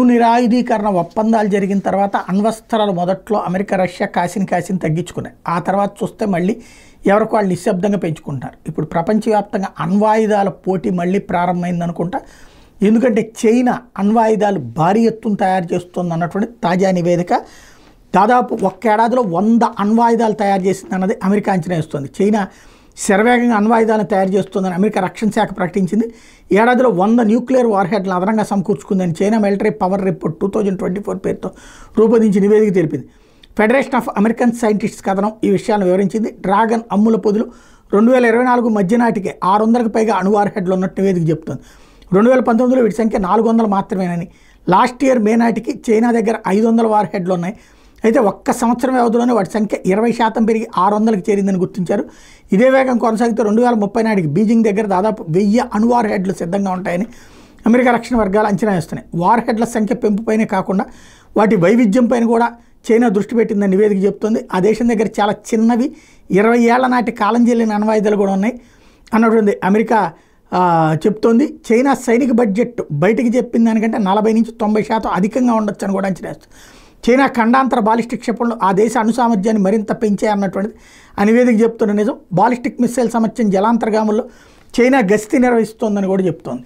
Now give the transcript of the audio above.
నిరాయుధీకరణ ఒప్పందాలు జరిగిన తర్వాత అణ్వస్త్రాలు మొదట్లో అమెరికా రష్యా కాసిని తగ్గించుకున్నాయి. ఆ తర్వాత చూస్తే మళ్ళీ ఎవరికి వాళ్ళు నిశ్శబ్దంగా పెంచుకుంటారు. ఇప్పుడు ప్రపంచవ్యాప్తంగా అణ్వాయుధాల పోటీ మళ్ళీ ప్రారంభమైంది అనుకుంటా. ఎందుకంటే చైనా అణ్వాయుధాలు భారీ ఎత్తున తయారు చేస్తుంది అన్నటువంటి తాజా నివేదిక. దాదాపు ఒక్కేడాదిలో 100 అణ్వాయుధాలు తయారు చేసింది అన్నది అమెరికా అంచనా వేస్తుంది. చైనా శరవేగంగా అణ్వాయుధాలను తయారు చేస్తుందని అమెరికా రక్షణ శాఖ ప్రకటించింది. ఏడాదిలో 100 న్యూక్లియర్ వార్హెడ్లు అదనంగా సమకూర్చుకుందని చైనా మిలిటరీ పవర్ రిపోర్ట్ 2024 పేరుతో రూపొందించిన నివేదిక తెలిపింది. ఫెడరేషన్ ఆఫ్ అమెరికన్ సైంటిస్ట్స్ కథనం ఈ విషయాలను వివరించింది. డ్రాగన్ అమ్ముల పొదులు 2024 మధ్య నాటికి 600కి పైగా అణు వార్హెడ్లు ఉన్నట్టు నివేదిక చెబుతోంది. 2019లో వీటి సంఖ్య 400 మాత్రమేనని, లాస్ట్ ఇయర్ మే నాటికి చైనా దగ్గర 500 వార్హెడ్లు ఉన్నాయి. అయితే ఒక్క సంవత్సరం వ్యవధిలోనే వాటి సంఖ్య 20% పెరిగి 600కి చేరిందని గుర్తించారు. ఇదే వేగం కొనసాగితే 2030 నాటికి బీజింగ్ దగ్గర దాదాపు 1000 అణు వార్హెడ్లు సిద్ధంగా ఉంటాయని అమెరికా రక్షణ వర్గాలు అంచనా వేస్తున్నాయి. వార్హెడ్ల సంఖ్య పెంపుపైనే కాకుండా వాటి వైవిధ్యం పైన కూడా చైనా దృష్టి పెట్టిందని నివేదిక చెబుతోంది. ఆ దేశం దగ్గర చాలా చిన్నవి 20 ఏళ్ల నాటి కాలం చెల్లిన అణ్వాయుధాలు కూడా ఉన్నాయి అన్నటువంటి అమెరికా చెప్తోంది. చైనా సైనిక బడ్జెట్ బయటికి చెప్పిన దానికంటే 40 నుంచి 90% అధికంగా ఉండొచ్చు అని కూడా అంచనా వేస్తుంది. చైనా ఖండాంతర బాలిస్టిక్ క్షిపణులు ఆ దేశ అణు సామర్థ్యాన్ని మరింత పెంచాయన్నటువంటిది ఆ నివేదిక చెప్తున్న నిజం. బాలిస్టిక్ మిస్సైల్ సామర్థ్యం జలాంతర్గాముల్లో చైనా గస్తీ నిర్వహిస్తోందని కూడా చెప్తోంది.